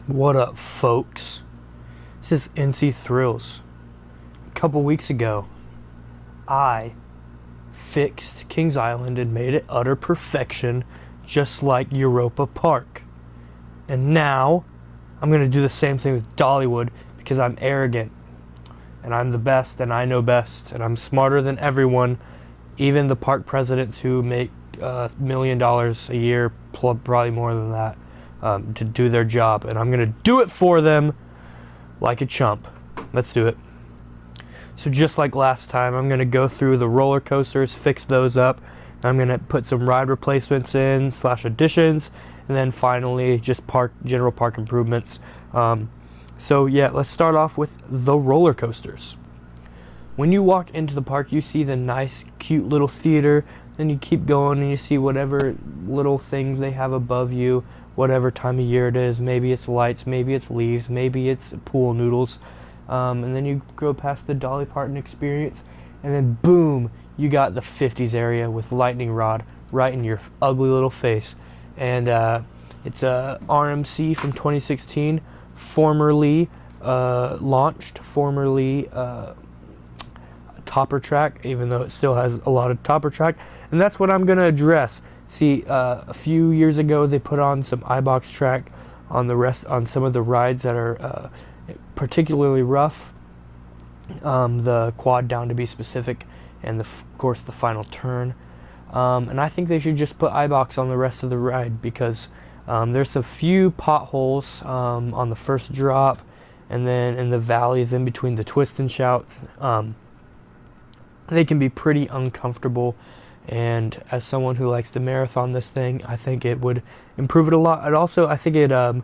What up, folks? This is NC Thrills. A couple weeks ago, I fixed Kings Island and made it utter perfection, just like Europa Park. And now, I'm going to do the same thing with Dollywood because I'm arrogant. And I'm the best, and I know best, and I'm smarter than everyone, even the park presidents who make $1 million a year, probably more than that. To do their job, and I'm gonna do it for them like a chump. Let's do it. So just like last time, I'm gonna go through the roller coasters, fix those up. I'm gonna put some ride replacements in / additions, and then finally just general park improvements. So yeah, let's start off with the roller coasters. When you walk into the park, you see the nice, cute little theater. Then you keep going and you see whatever little things they have above you, whatever time of year it is. Maybe it's lights, maybe it's leaves, maybe it's pool noodles. And then you go past the Dolly Parton experience, and then boom, you got the 50s area with lightning rod right in your ugly little face. And it's a RMC from 2016, formerly launched, formerly topper track, even though it still has a lot of topper track. And that's what I'm going to address. See, a few years ago they put on some iBox track on some of the rides that are particularly rough. The quad down to be specific, and of course the final turn. And I think they should just put iBox on the rest of the ride because there's a few potholes on the first drop, and then in the valleys in between the twist and shouts. They can be pretty uncomfortable. And as someone who likes to marathon this thing, I think it would improve it a lot. I think it'd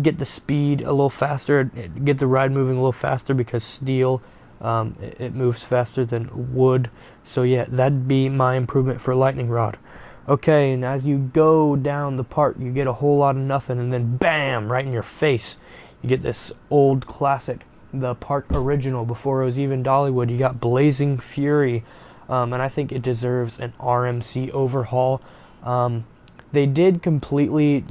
get the speed a little faster, get the ride moving a little faster because steel, it moves faster than wood. So yeah, that'd be my improvement for lightning rod. Okay, and as you go down the park, you get a whole lot of nothing, and then bam, right in your face, you get this old classic, the park original before it was even Dollywood. You got Blazing Fury. And I think it deserves an RMC overhaul. They did refurb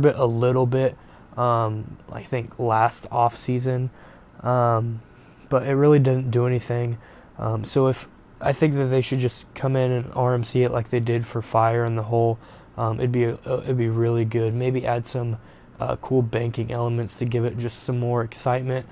it a little bit, I think last off season, but it really didn't do anything. So I think that they should just come in and RMC it like they did for Fire and the Hole. It'd be really good. Maybe add some cool banking elements to give it just some more excitement.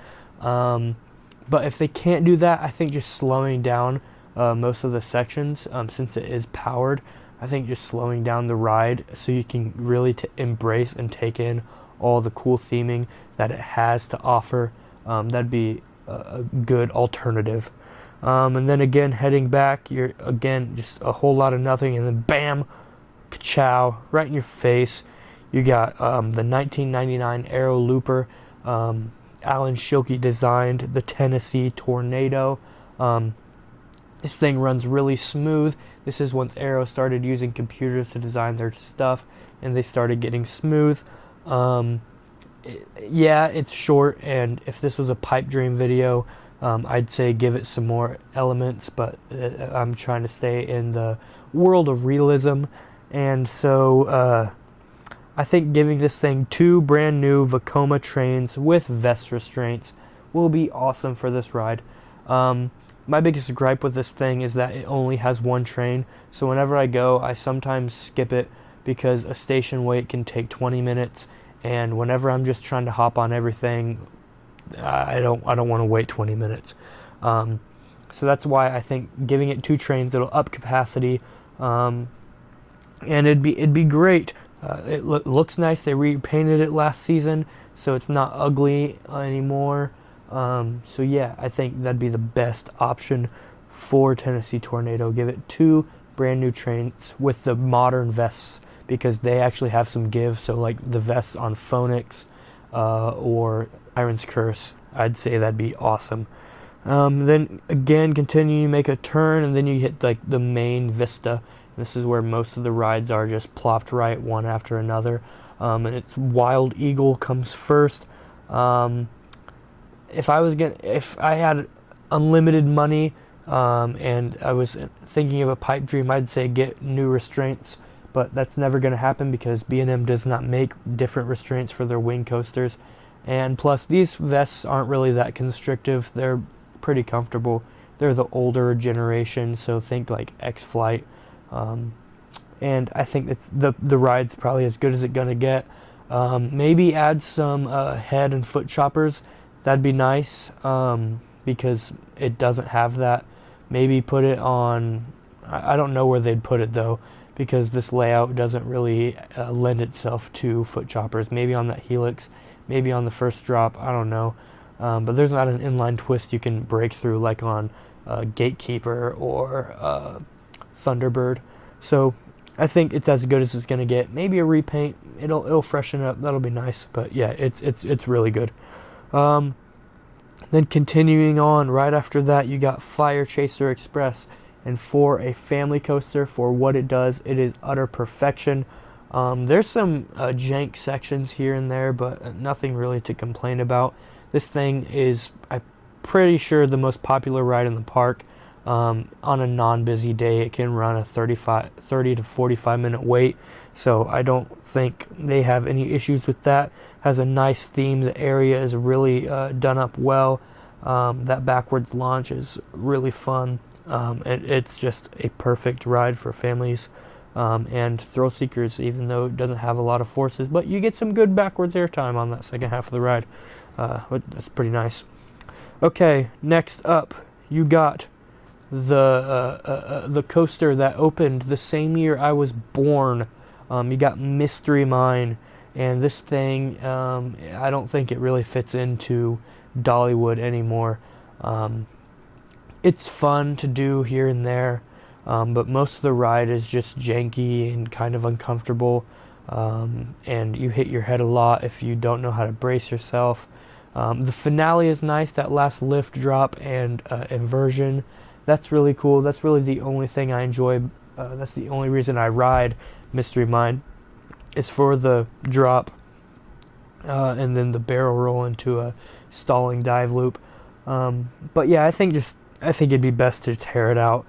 But if they can't do that, I think just slowing down most of the sections, since it is powered, I think just slowing down the ride so you can really embrace and take in all the cool theming that it has to offer, that'd be a good alternative. And then again, heading back, you're again just a whole lot of nothing, and then bam, ka-chow, right in your face. You got the 1999 Aero Looper. Alan Schilke designed the Tennessee Tornado. This thing runs really smooth. This is once Aero started using computers to design their stuff, and they started getting smooth. Yeah, it's short, and if this was a pipe dream video, I'd say give it some more elements, but I'm trying to stay in the world of realism, and so I think giving this thing 2 brand new Vekoma trains with vest restraints will be awesome for this ride. My biggest gripe with this thing is that it only has 1 train, so whenever I go, I sometimes skip it because a station wait can take 20 minutes, and whenever I'm just trying to hop on everything, I don't want to wait 20 minutes. So that's why I think giving it 2 trains, it'll up capacity, and it'd be great. It looks nice. They repainted it last season, so it's not ugly anymore. So yeah, I think that'd be the best option for Tennessee Tornado. Give it 2 brand new trains with the modern vests, because they actually have some give. So like the vests on Phoenix or Iron's Curse, I'd say that'd be awesome. Then again, continue, you make a turn, and then you hit like the main vista. This is where most of the rides are just plopped right one after another. And it's Wild Eagle comes first. If I had unlimited money, and I was thinking of a pipe dream, I'd say get new restraints but that's never going to happen because B&M does not make different restraints for their wing coasters. And plus, these vests aren't really that constrictive. They're pretty comfortable. They're the older generation, so think like X-Flight. And I think it's the ride's probably as good as it's going to get. Maybe add some head and foot choppers. That'd be nice, because it doesn't have that. Maybe put it on, I don't know where they'd put it though, because this layout doesn't really lend itself to foot choppers. Maybe on that helix, maybe on the first drop, I don't know. But there's not an inline twist you can break through like on Gatekeeper or Thunderbird. So I think it's as good as it's gonna get. Maybe a repaint. It'll freshen up. That'll be nice. But yeah, it's really good. Then continuing on, right after that, you got Fire Chaser Express, and for a family coaster, for what it does, it is utter perfection. There's some jank sections here and there, but nothing really to complain about. This thing is, I'm pretty sure, the most popular ride in the park. On a non-busy day, it can run a 30 to 45 minute wait, so I don't think they have any issues with that. Has a nice theme. The area is really done up well. That backwards launch is really fun. It's just a perfect ride for families and thrill seekers, even though it doesn't have a lot of forces, but you get some good backwards airtime on that second half of the ride. That's pretty nice. Okay, next up, you got the coaster that opened the same year I was born. You got Mystery Mine, and this thing, I don't think it really fits into Dollywood anymore. It's fun to do here and there, but most of the ride is just janky and kind of uncomfortable, and you hit your head a lot if you don't know how to brace yourself. The finale is nice, that last lift drop and inversion. That's really cool. That's really the only thing I enjoy. That's the only reason I ride Mystery Mine, is for the drop and then the barrel roll into a stalling dive loop. But yeah, I think it'd be best to tear it out.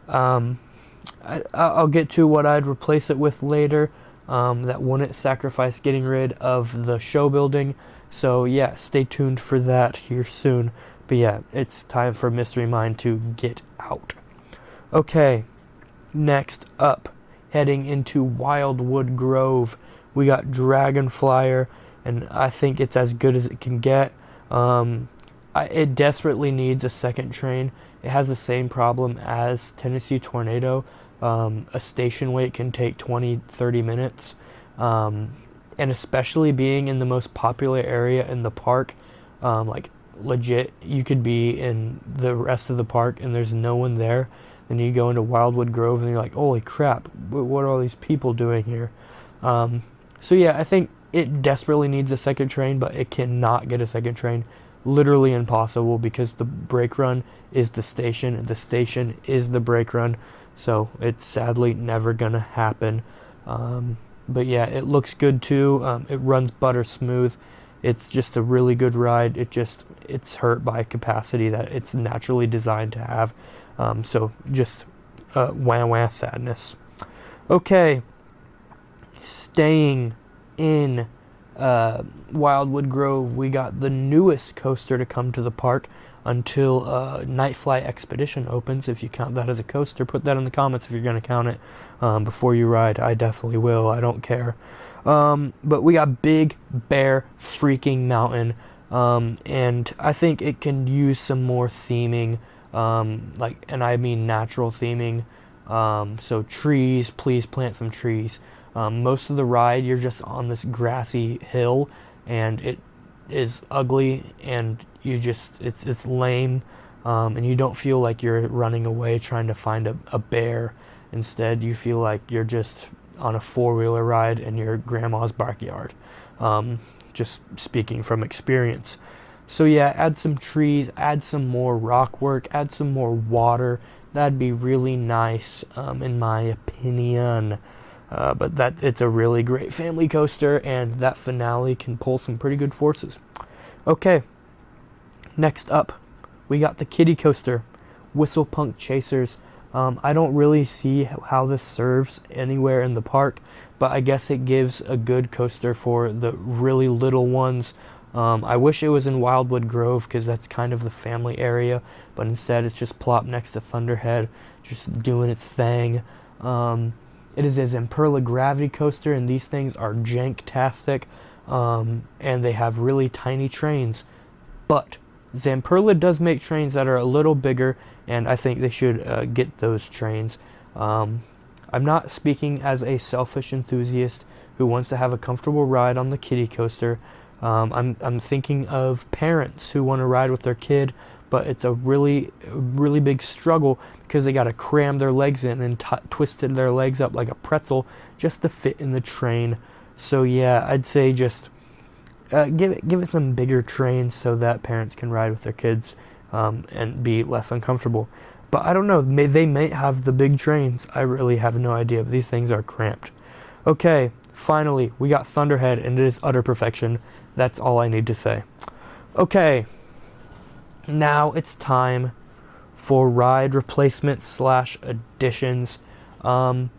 I'll get to what I'd replace it with later. That wouldn't sacrifice getting rid of the show building. So yeah, stay tuned for that here soon. But yeah, it's time for Mystery Mine to get out. Okay, next up, heading into Wildwood Grove, we got Dragon Flyer, and I think it's as good as it can get. It desperately needs a second train. It has the same problem as Tennessee Tornado. A station wait can take 20-30 minutes. And especially being in the most popular area in the park, like legit, you could be in the rest of the park and there's no one there. Then you go into Wildwood Grove and you're like, holy crap, what are all these people doing here? So yeah, I think it desperately needs a second train, but it cannot get a second train. Literally impossible, because the brake run is the station and the station is the brake run. So it's sadly never gonna happen. But yeah, it looks good too. It runs butter smooth. It's just a really good ride. It's hurt by capacity that it's naturally designed to have. So just wah sadness. Okay, staying in Wildwood Grove, we got the newest coaster to come to the park until Night Flight Expedition opens. If you count that as a coaster, put that in the comments if you're going to count it before you ride. I definitely will. I don't care. But we got Big Bear Freaking Mountain, and I think it can use some more theming, and I mean natural theming. So trees, please plant some trees. Most of the ride, you're just on this grassy hill, and it is ugly, and it's lame, and you don't feel like you're running away trying to find a bear. Instead, you feel like you're just on a four-wheeler ride in your grandma's backyard. Just speaking from experience. So yeah, add some trees, add some more rock work, add some more water. That'd be really nice, in my opinion. But it's a really great family coaster, and that finale can pull some pretty good forces. Okay, next up, we got the kiddie coaster, Whistle Punk Chasers. I don't really see how this serves anywhere in the park, but I guess it gives a good coaster for the really little ones. I wish it was in Wildwood Grove because that's kind of the family area, but instead it's just plopped next to Thunderhead, just doing its thing. It is a Zamperla gravity coaster, and these things are jank-tastic, and they have really tiny trains. But Zamperla does make trains that are a little bigger, and I think they should get those trains. I'm not speaking as a selfish enthusiast who wants to have a comfortable ride on the kiddie coaster. I'm thinking of parents who want to ride with their kid, but it's a really big struggle because they got to cram their legs in and twisted their legs up like a pretzel just to fit in the train. So yeah, I'd say just give it some bigger trains so that parents can ride with their kids and be less uncomfortable. But I don't know, they may have the big trains. I really have no idea, but these things are cramped. Okay, finally, we got Thunderhead, and it is utter perfection. That's all I need to say. Okay, now it's time for ride replacement / additions. And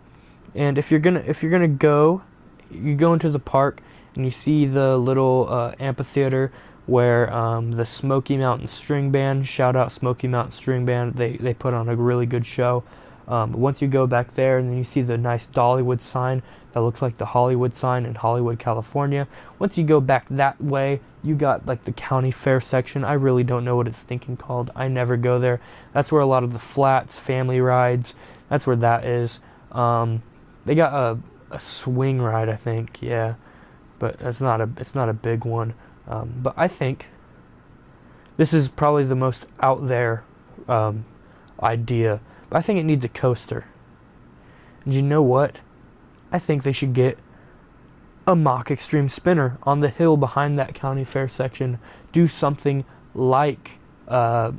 if you're gonna go, you go into the park and you see the little amphitheater where the Smoky Mountain String Band, shout out Smoky Mountain String Band, they put on a really good show. Once you go back there, and then you see the nice Dollywood sign that looks like the Hollywood sign in Hollywood, California. Once you go back that way, you got like the county fair section. I really don't know what it's stinking called. I never go there. That's where a lot of the flats, family rides, that's where that is. They got a swing ride, I think, yeah, but it's not a big one. But I think this is probably the most out there idea. But I think it needs a coaster. And you know what? I think they should get a mock extreme spinner on the hill behind that county fair section. Do something like a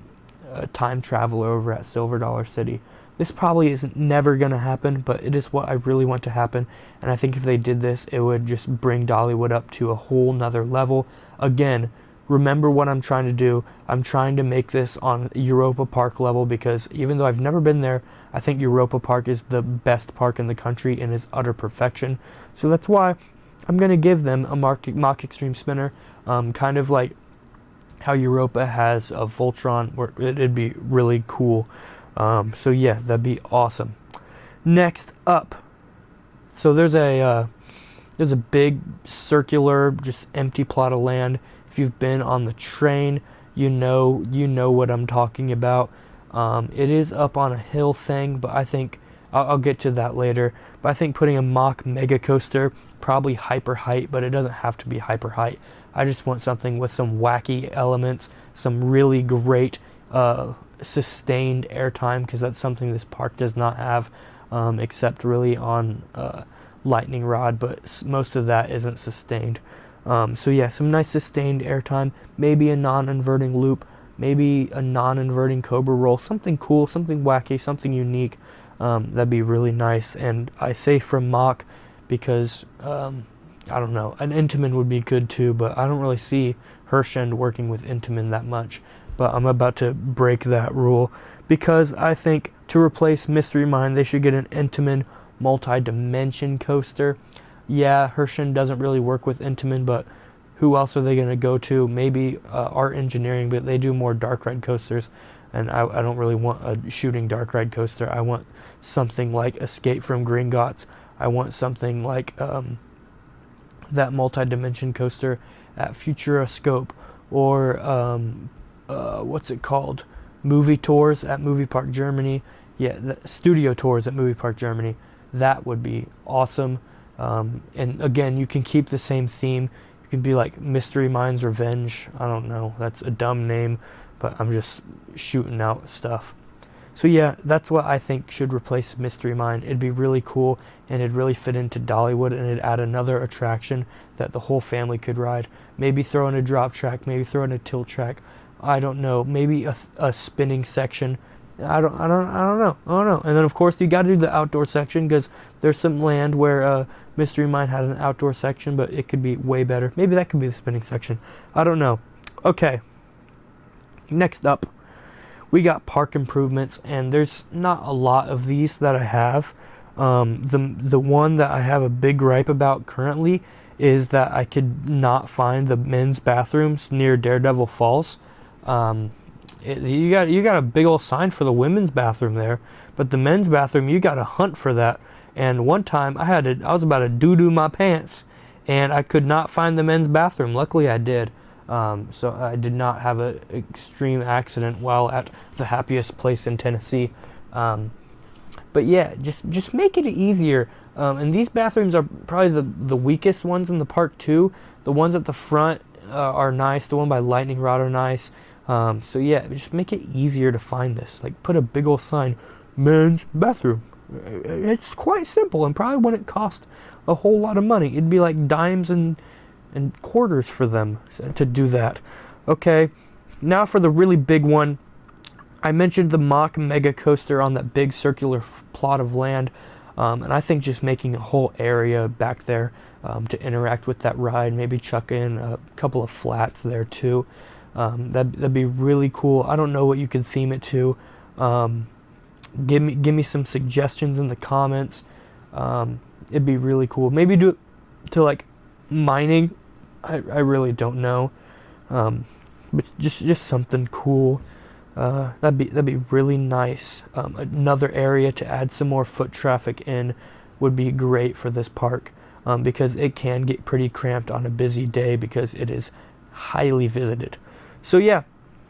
time traveler over at Silver Dollar City. This probably isn't never going to happen, but it is what I really want to happen. And I think if they did this, it would just bring Dollywood up to a whole nother level. Again, remember what I'm trying to do. I'm trying to make this on Europa Park level, because even though I've never been there, I think Europa Park is the best park in the country and is utter perfection. So that's why I'm going to give them a mock extreme spinner, kind of like how Europa has a Voltron, where it'd be really cool. So yeah, that'd be awesome. Next up, so there's a big circular, just empty plot of land. If you've been on the train, you know what I'm talking about. It is up on a hill thing, but I think I'll get to that later. But I think putting a mock mega coaster, probably hyper height, but it doesn't have to be hyper height. I just want something with some wacky elements, some really great sustained airtime, because that's something this park does not have, except really on Lightning Rod, but most of that isn't sustained. So yeah, some nice sustained airtime, maybe a non-inverting loop, maybe a non-inverting Cobra roll, something cool, something wacky, something unique. That'd be really nice. And I say from mock because I don't know, an Intamin would be good too, but I don't really see Herschend working with Intamin that much. But I'm about to break that rule, because I think to replace Mystery Mine, they should get an Intamin multi-dimension coaster. Yeah, Herschend doesn't really work with Intamin, but who else are they going to go to? Maybe Art Engineering, but they do more dark ride coasters, and I don't really want a shooting dark ride coaster. I want something like Escape from Gringotts. I want something like that multi-dimension coaster at Futuroscope, or what's it called? Movie tours at Movie Park Germany. Yeah, studio tours at Movie Park Germany. That would be awesome. And again, you can keep the same theme. You can be like Mystery Mine's Revenge. I don't know. That's a dumb name, but I'm just shooting out stuff. So yeah, that's what I think should replace Mystery Mine. It'd be really cool, and it'd really fit into Dollywood, and it'd add another attraction that the whole family could ride. Maybe throw in a drop track, maybe throw in a tilt track. I don't know. Maybe a spinning section. I don't know. And then of course you got to do the outdoor section, because there's some land where Mystery Mine had an outdoor section, but it could be way better. Maybe that could be the spinning section. I don't know. Okay. Next up, we got park improvements, and there's not a lot of these that I have. The one that I have a big gripe about currently is that I could not find the men's bathrooms near Daredevil Falls. You got a big old sign for the women's bathroom there, but the men's bathroom, you got to hunt for that. And one time I was about to doo-doo my pants, and I could not find the men's bathroom. Luckily I did. So I did not have an extreme accident while at the happiest place in Tennessee. But yeah, just make it easier. And these bathrooms are probably the weakest ones in the park too. The ones at the front are nice. The one by Lightning Rod are nice. So yeah, just make it easier to find this. Like, put a big old sign, men's bathroom. It's quite simple, and probably wouldn't cost a whole lot of money. It'd be like dimes and quarters for them to do that. Okay, now for the really big one. I mentioned the Mach Mega Coaster on that big circular plot of land, and I think just making a whole area back there to interact with that ride, maybe chuck in a couple of flats there too. That'd be really cool. I don't know what you could theme it to. Give me some suggestions in the comments. It'd be really cool. Maybe do it to like mining. I really don't know. But just something cool. That'd be really nice. Another area to add some more foot traffic in would be great for this park, because it can get pretty cramped on a busy day because it is highly visited. So yeah,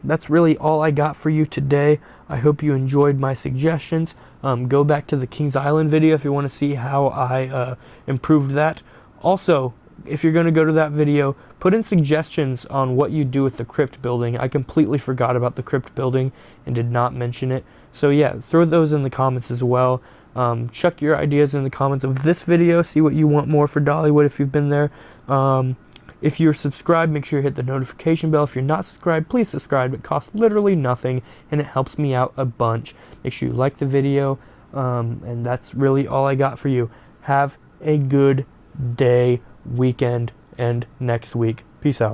that's really all I got for you today. I hope you enjoyed my suggestions. Go back to the Kings Island video if you want to see how I improved that. Also, if you're going to go to that video, put in suggestions on what you do with the crypt building. I completely forgot about the crypt building and did not mention it. So yeah, throw those in the comments as well. Chuck your ideas in the comments of this video. See what you want more for Dollywood if you've been there. If you're subscribed, make sure you hit the notification bell. If you're not subscribed, please subscribe. It costs literally nothing, and it helps me out a bunch. Make sure you like the video, and that's really all I got for you. Have a good day, weekend, and next week. Peace out.